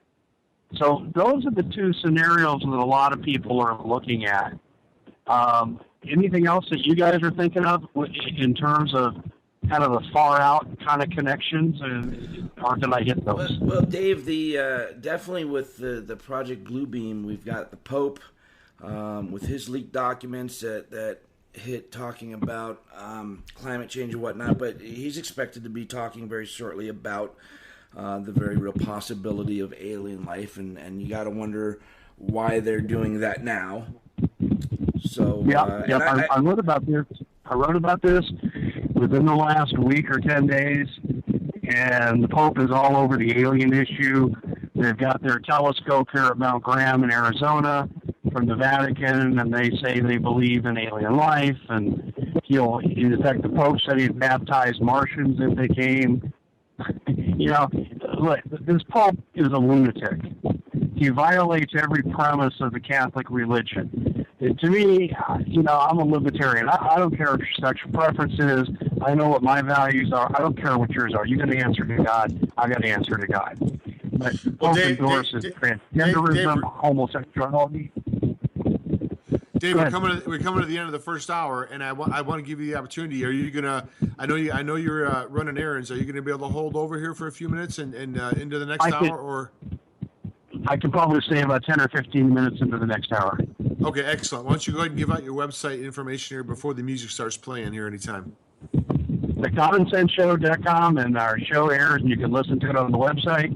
So those are the two scenarios that a lot of people are looking at. Anything else that you guys are thinking of in terms of kind of the far out kind of connections, or did I hit those? Well, Dave, definitely with the Project Bluebeam, we've got the Pope with his leaked documents that hit talking about climate change and whatnot, but he's expected to be talking very shortly about the very real possibility of alien life, and you got to wonder why they're doing that now. So I wrote about this. I wrote about this within the last week or 10 days, and the Pope is all over the alien issue. They've got their telescope here at Mount Graham in Arizona from the Vatican, and they say they believe in alien life, and in fact, the Pope said he'd baptize Martians if they came. Look, this Pope is a lunatic. He violates every premise of the Catholic religion. To me, I'm a libertarian. I don't care what your sexual preference is. I know what my values are. I don't care what yours are. You got to answer to God. I got to answer to God. But Pope endorses transgenderism, homosexuality. Dave, we're coming to the end of the first hour, and I want to give you the opportunity. Are you gonna? I know you're running errands. Are you going to be able to hold over here for a few minutes and into the next hour, or? I can probably stay about 10 or 15 minutes into the next hour. Okay, excellent. Why don't you go ahead and give out your website information here before the music starts playing here anytime. TheCommonSenseShow.com, and our show airs, and you can listen to it on the website.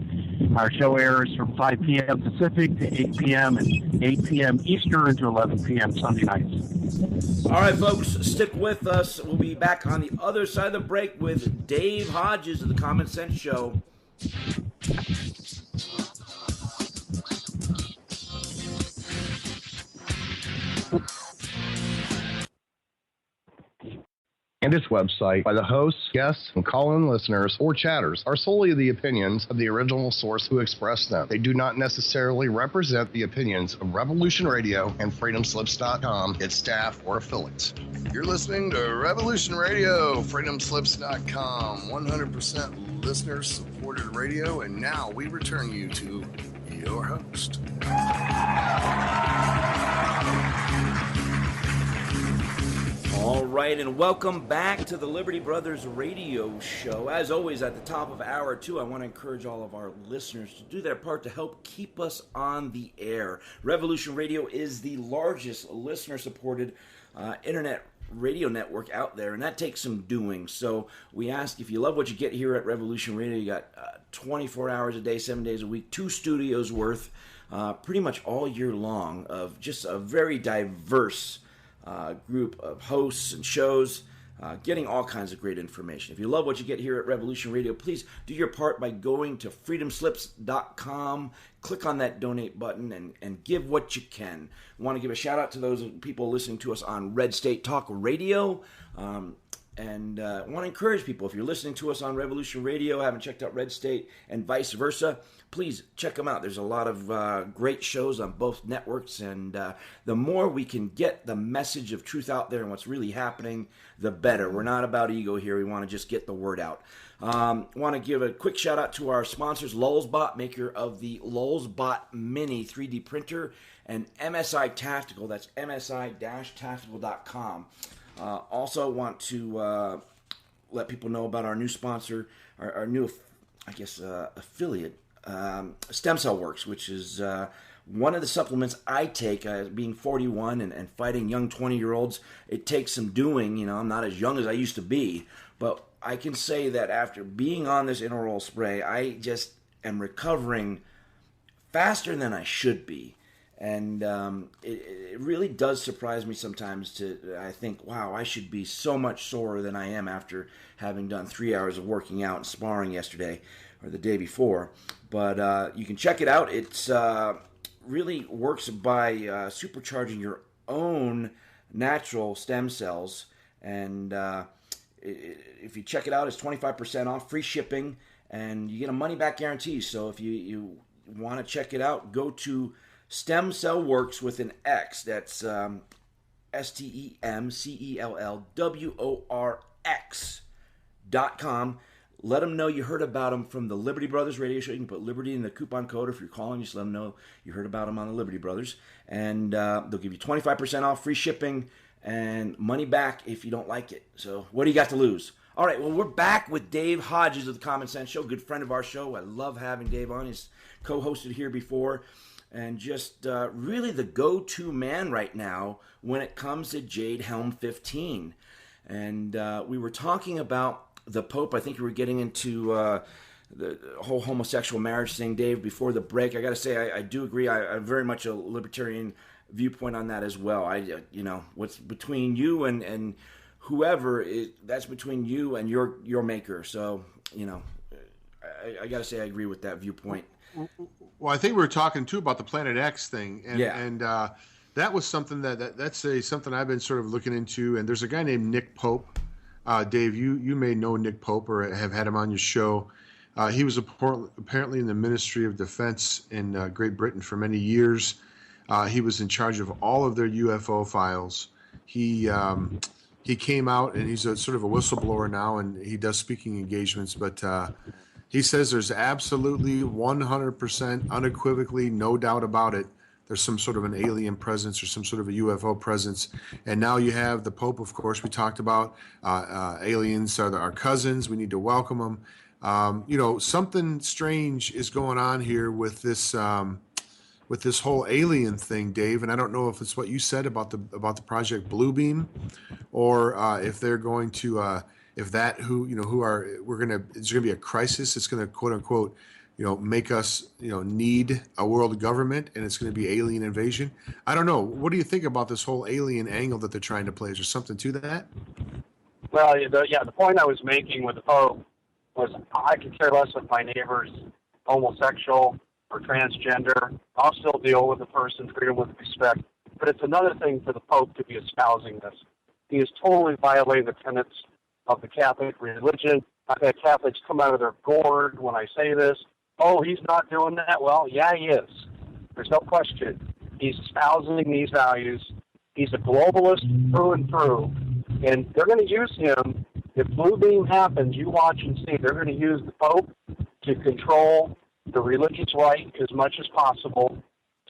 Our show airs from 5 p.m. Pacific to 8 p.m. and 8 p.m. Eastern to 11 p.m. Sunday nights. All right, folks, stick with us. We'll be back on the other side of the break with Dave Hodges of The Common Sense Show. And its website by the hosts, guests, and call-in listeners or chatters are solely the opinions of the original source who expressed them. They do not necessarily represent the opinions of Revolution Radio and FreedomSlips.com, its staff, or affiliates. You're listening to Revolution Radio, FreedomSlips.com, 100% listener-supported radio, and now we return you to your host. All right, and welcome back to the Liberty Brothers Radio Show. As always, at the top of hour 2, I want to encourage all of our listeners to do their part to help keep us on the air. Revolution Radio is the largest listener-supported internet radio network out there, and that takes some doing. So we ask, if you love what you get here at Revolution Radio, you got 24 hours a day, 7 days a week, 2 studios worth, pretty much all year long, of just a very diverse group of hosts and shows. getting all kinds of great information. If you love what you get here at Revolution Radio, please do your part by going to freedomslips.com, click on that donate button, and give what you can. I want to give a shout out to those people listening to us on Red State Talk Radio. And I want to encourage people, if you're listening to us on Revolution Radio, haven't checked out Red State and vice versa, please check them out. There's a lot of great shows on both networks, and the more we can get the message of truth out there and what's really happening, the better. We're not about ego here. We want to just get the word out. Want to give a quick shout out to our sponsors, Lulzbot, maker of the Lulzbot Mini 3D printer, and MSI Tactical. That's msi-tactical.com. Also want to let people know about our new sponsor, our new, affiliate, Stem Cell Works, which is one of the supplements I take, being 41 and fighting young 20-year-olds. It takes some doing. I'm not as young as I used to be, but I can say that after being on this intraoral spray, I just am recovering faster than I should be. And it really does surprise me sometimes I think, wow, I should be so much sorer than I am after having done 3 hours of working out and sparring yesterday or the day before. But you can check it out. It's really works by supercharging your own natural stem cells. And if you check it out, it's 25% off, free shipping, and you get a money-back guarantee. So if you want to check it out, go to Stem Cell Works with an X. That's STEMCELLWORX.com. Let them know you heard about them from the Liberty Brothers radio show. You can put Liberty in the coupon code. If you're calling, just let them know you heard about them on the Liberty Brothers. And they'll give you 25% off, free shipping, and money back if you don't like it. So what do you got to lose? All right, well, we're back with Dave Hodges of the Common Sense Show, good friend of our show. I love having Dave on. He's co-hosted here before. And just really the go-to man right now when it comes to Jade Helm 15. And we were talking about the Pope. I think we were getting into the whole homosexual marriage thing, Dave, before the break. I got to say, I do agree. I'm very much a libertarian viewpoint on that as well. What's between you and whoever, that's between you and your maker. So, I got to say I agree with that viewpoint. Well, I think we were talking too about the Planet X thing, and that was something that's something I've been sort of looking into. And there's a guy named Nick Pope. Dave, you may know Nick Pope or have had him on your show. He was apparently in the Ministry of Defense in Great Britain for many years. He was in charge of all of their UFO files. He came out, and he's sort of a whistleblower now, and he does speaking engagements, but he says there's absolutely 100% unequivocally no doubt about it. There's some sort of an alien presence or some sort of a UFO presence. And now you have the Pope, of course, we talked about. Aliens are our cousins. We need to welcome them. Something strange is going on here with this whole alien thing, Dave. And I don't know if it's what you said about the Project Bluebeam, or if they're going to there's going to be a crisis. It's going to, quote unquote, make us, need a world government, and it's going to be alien invasion. I don't know. What do you think about this whole alien angle that they're trying to play? Is there something to that? Well, the point I was making with the Pope was I could care less if my neighbor's homosexual or transgender. I'll still deal with the person, treat him with respect. But it's another thing for the Pope to be espousing this. He is totally violating the tenets of the Catholic religion. I've had Catholics come out of their gourd when I say this. Oh, he's not doing that. Well, yeah, he is. There's no question. He's espousing these values. He's a globalist through and through. And they're going to use him. If Bluebeam happens, you watch and see. They're going to use the Pope to control the religious right as much as possible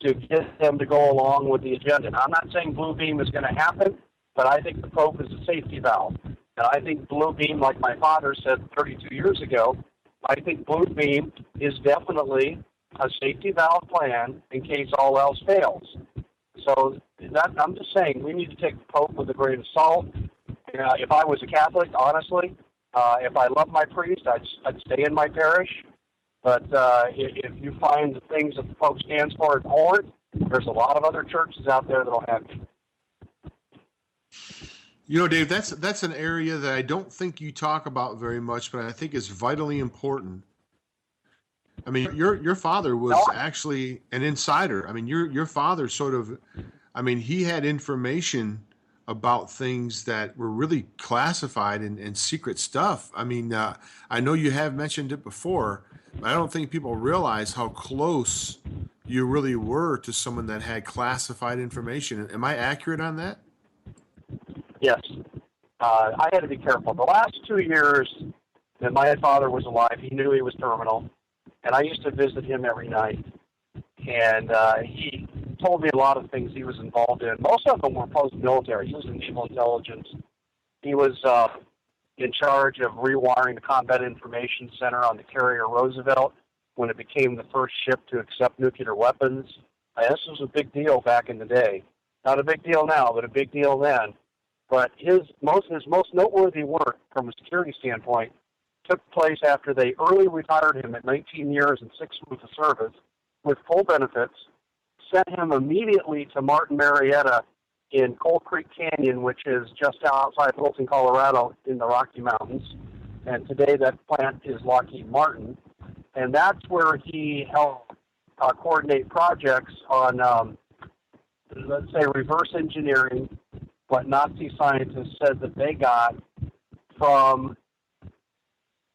to get them to go along with the agenda. Now, I'm not saying Bluebeam is going to happen, but I think the Pope is a safety valve. And I think Bluebeam, like my father said 32 years ago, I think Bluebeam is definitely a safety valve plan in case all else fails. So I'm just saying we need to take the Pope with a grain of salt. If I was a Catholic, honestly, if I loved my priest, I'd stay in my parish. But if you find the things that the Pope stands for abhorrent, there's a lot of other churches out there that'll have you. You know, Dave, that's an area that I don't think you talk about very much, but I think is vitally important. I mean, your father was actually an insider. I mean, your father sort of, I mean, he had information about things that were really classified and secret stuff. I mean, I know you have mentioned it before, but I don't think people realize how close you really were to someone that had classified information. Am I accurate on that? Yes. I had to be careful. The last 2 years that my father was alive, he knew he was terminal, and I used to visit him every night. And he told me a lot of things he was involved in. Most of them were post-military. He was in naval intelligence. He was in charge of rewiring the Combat Information Center on the carrier Roosevelt when it became the first ship to accept nuclear weapons. This was a big deal back in the day. Not a big deal now, but a big deal then. But his most noteworthy work from a security standpoint took place after they early retired him at 19 years and 6 months of service with full benefits, sent him immediately to Martin Marietta in Coal Creek Canyon, which is just outside Wilson, Colorado in the Rocky Mountains. And today that plant is Lockheed Martin. And that's where he helped coordinate projects on, let's say, reverse engineering what Nazi scientists said that they got from,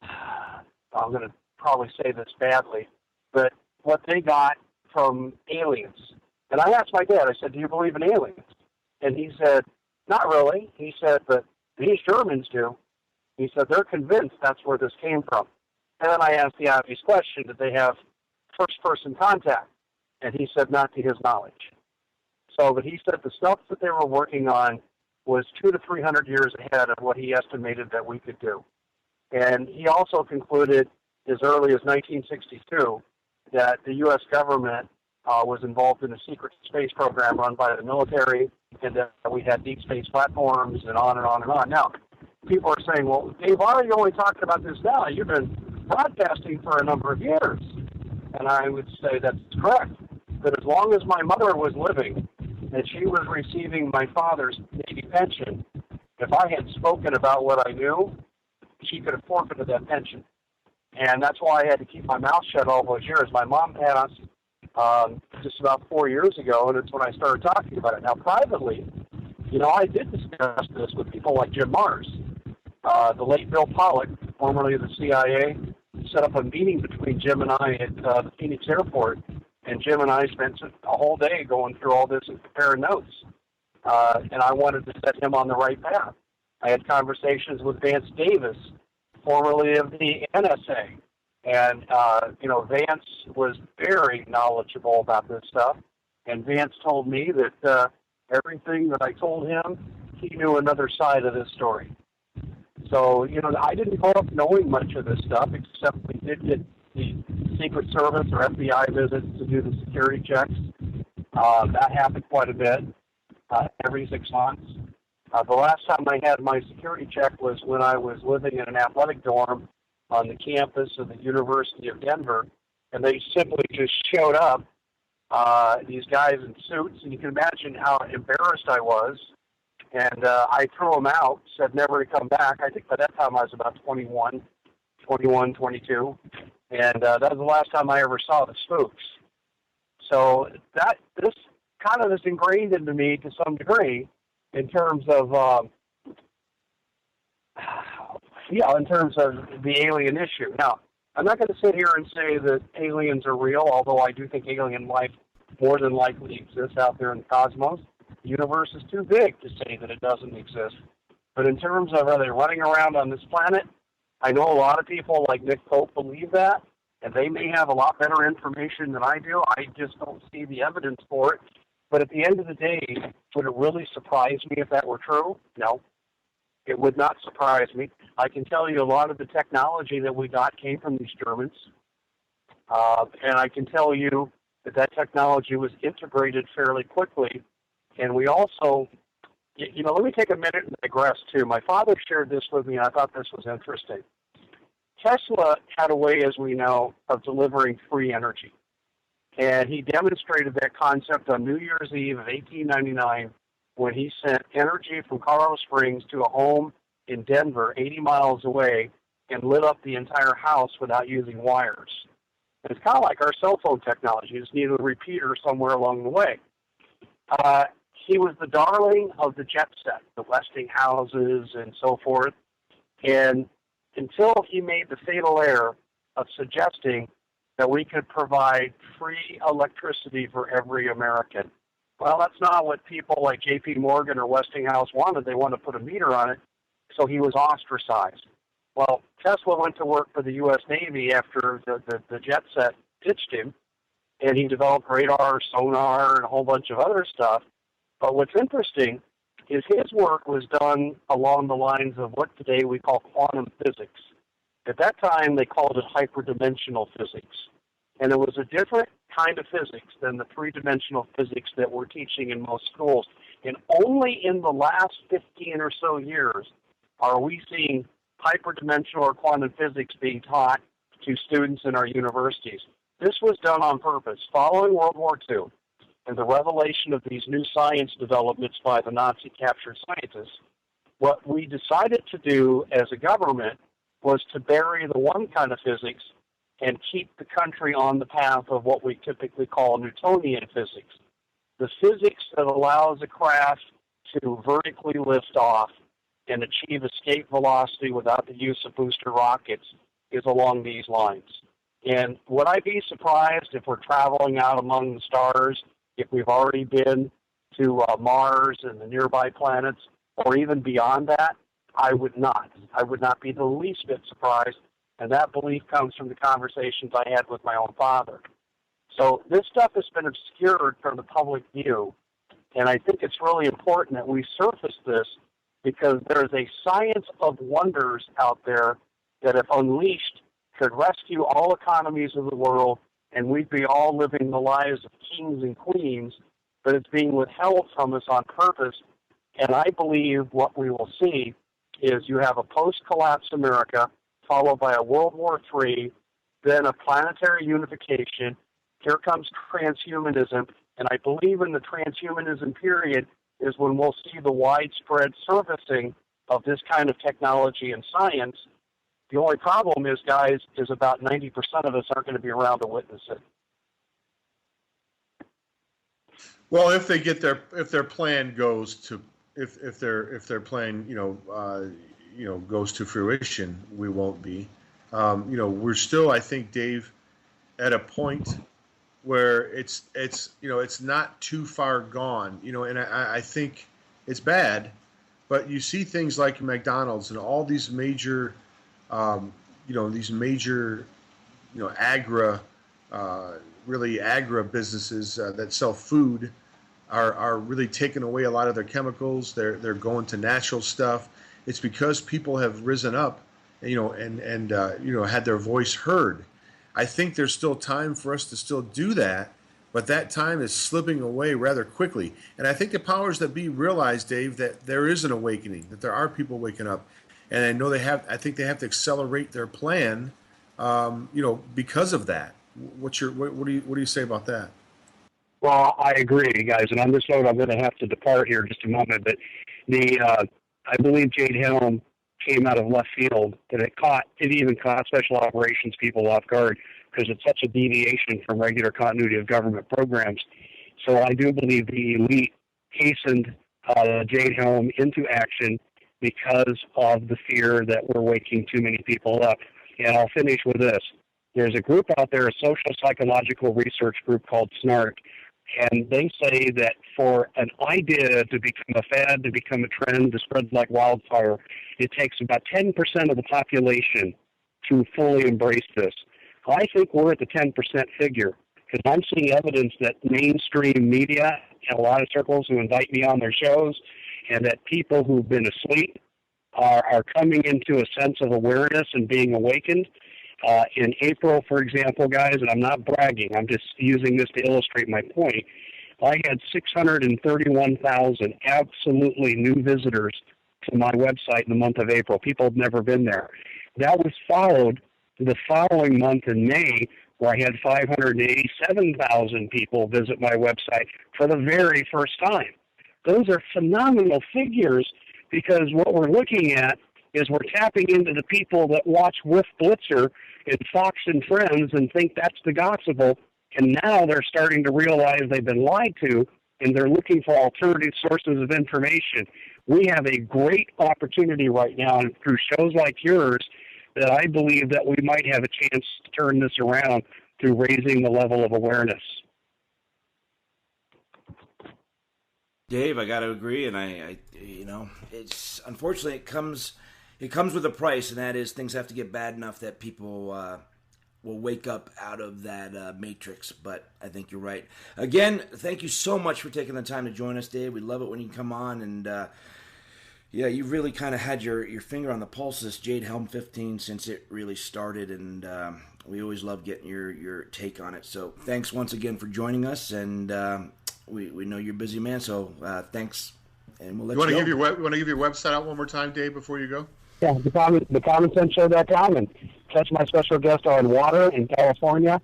I'm going to probably say this badly, but what they got from aliens. And I asked my dad, I said, do you believe in aliens? And he said, not really. He said, but these Germans do. He said, they're convinced that's where this came from. And then I asked the obvious question, did they have first-person contact? And he said, not to his knowledge. So, but he said the stuff that they were working on was 200 to 300 years ahead of what he estimated that we could do. And he also concluded as early as 1962 that the U.S. government was involved in a secret space program run by the military, and that we had deep space platforms and on and on and on. Now, people are saying, well, Dave, why are you only talking about this now? You've been broadcasting for a number of years. And I would say that's correct. That as long as my mother was living and she was receiving my father's Navy pension, if I had spoken about what I knew, she could have forfeited that pension. And that's why I had to keep my mouth shut all those years. My mom passed just about 4 years ago, and it's when I started talking about it. Now, privately, you know, I did discuss this with people like Jim Mars. The late Bill Pollock, formerly of the CIA, set up a meeting between Jim and I at the Phoenix airport, and Jim and I spent a whole day going through all this and comparing notes. And I wanted to set him on the right path. I had conversations with Vance Davis, formerly of the NSA. And, you know, Vance was very knowledgeable about this stuff. And Vance told me that everything that I told him, he knew another side of this story. So, you know, I didn't grow up knowing much of this stuff, except we did get the Secret Service or FBI visits to do the security checks. That happened quite a bit, every 6 months. The last time I had my security check was when I was living in an athletic dorm on the campus of the University of Denver, and they simply just showed up, these guys in suits, and you can imagine how embarrassed I was. And I threw them out, said never to come back. I think by that time I was about 21, 22. And that was the last time I ever saw the spooks. So this kind of is ingrained into me to some degree in terms of, in terms of the alien issue. Now, I'm not going to sit here and say that aliens are real, although I do think alien life more than likely exists out there in the cosmos. The universe is too big to say that it doesn't exist. But in terms of are they running around on this planet, I know a lot of people like Nick Pope believe that, and they may have a lot better information than I do. I just don't see the evidence for it. But at the end of the day, would it really surprise me if that were true? No, it would not surprise me. I can tell you a lot of the technology that we got came from these Germans. And I can tell you that technology was integrated fairly quickly. And we also, you know, let me take a minute and digress, too. My father shared this with me, and I thought this was interesting. Tesla had a way, as we know, of delivering free energy. And he demonstrated that concept on New Year's Eve of 1899 when he sent energy from Colorado Springs to a home in Denver, 80 miles away, and lit up the entire house without using wires. And it's kind of like our cell phone technology. You just need a repeater somewhere along the way. He was the darling of the jet set, the Westinghouses and so forth. And until he made the fatal error of suggesting that we could provide free electricity for every American. Well, that's not what people like J.P. Morgan or Westinghouse wanted. They wanted to put a meter on it, so he was ostracized. Well, Tesla went to work for the U.S. Navy after the jet set ditched him, and he developed radar, sonar, and a whole bunch of other stuff. But what's interesting is his work was done along the lines of what today we call quantum physics. At that time, they called it hyperdimensional physics. And it was a different kind of physics than the three-dimensional physics that we're teaching in most schools. And only in the last 15 or so years are we seeing hyperdimensional or quantum physics being taught to students in our universities. This was done on purpose. Following World War II and the revelation of these new science developments by the Nazi-captured scientists, what we decided to do as a government was to bury the one kind of physics and keep the country on the path of what we typically call Newtonian physics. The physics that allows a craft to vertically lift off and achieve escape velocity without the use of booster rockets is along these lines. And would I be surprised if we're traveling out among the stars, if we've already been to Mars and the nearby planets, or even beyond that? I would not. I would not be the least bit surprised, and that belief comes from the conversations I had with my own father. So this stuff has been obscured from the public view, and I think it's really important that we surface this because there's a science of wonders out there that, if unleashed, could rescue all economies of the world, and we'd be all living the lives of kings and queens, but it's being withheld from us on purpose. And I believe what we will see is you have a post-collapse America followed by a World War III, then a planetary unification. Here comes transhumanism, and I believe in the transhumanism period is when we'll see the widespread surfacing of this kind of technology and science. The only problem is, guys, is about 90% of us aren't going to be around to witness it. Well, if they get if their plan goes to, if their plan, goes to fruition, we won't be. We're still, I think, Dave, at a point where it's not too far gone, and I think it's bad, but you see things like McDonald's and all these major, agra businesses that sell food are really taking away a lot of their chemicals. They're going to natural stuff. It's because people have risen up, and had their voice heard. I think there's still time for us to still do that, but that time is slipping away rather quickly. And I think the powers that be realize, Dave, that there is an awakening, that there are people waking up, and I know I think they have to accelerate their plan, because of that. What do you say about that? Well, I agree, guys. And on this note, I'm going to have to depart here in just a moment. But I believe Jade Helm came out of left field, that it even caught special operations people off guard because it's such a deviation from regular continuity of government programs. So I do believe the elite hastened Jade Helm into action because of the fear that we're waking too many people up. And I'll finish with this. There's a group out there, a social psychological research group called SNARK, and they say that for an idea to become a fad, to become a trend, to spread like wildfire, it takes about 10% of the population to fully embrace this. I think we're at the 10% figure because I'm seeing evidence that mainstream media and a lot of circles who invite me on their shows and that people who've been asleep are coming into a sense of awareness and being awakened. In April, for example, guys, and I'm not bragging, I'm just using this to illustrate my point, I had 631,000 absolutely new visitors to my website in the month of April. People had never been there. That was followed the following month in May, where I had 587,000 people visit my website for the very first time. Those are phenomenal figures, because what we're looking at is we're tapping into the people that watch With Blitzer and Fox and Friends and think that's the gospel, and now they're starting to realize they've been lied to, and they're looking for alternative sources of information. We have a great opportunity right now, and through shows like yours, that I believe that we might have a chance to turn this around through raising the level of awareness. Dave, I got to agree, and I it's unfortunately it comes with a price, and that is things have to get bad enough that people will wake up out of that matrix. But I think you're right. Again, thank you so much for taking the time to join us, Dave. We love it when you come on, and yeah, you really kind of had your finger on the pulse of this Jade Helm 15 since it really started, and we always love getting your take on it. So thanks once again for joining us, and we know you're a busy man, so thanks, and we'll let you go. You want to give your website out one more time, Dave, before you go? Yeah, thecommonsenseshow.com, and catch my special guest on Water in California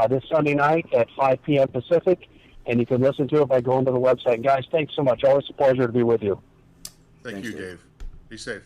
this Sunday night at 5 p.m. Pacific, and you can listen to it by going to the website. Guys, thanks so much. Always a pleasure to be with you. Thanks, you, Dave. Be safe.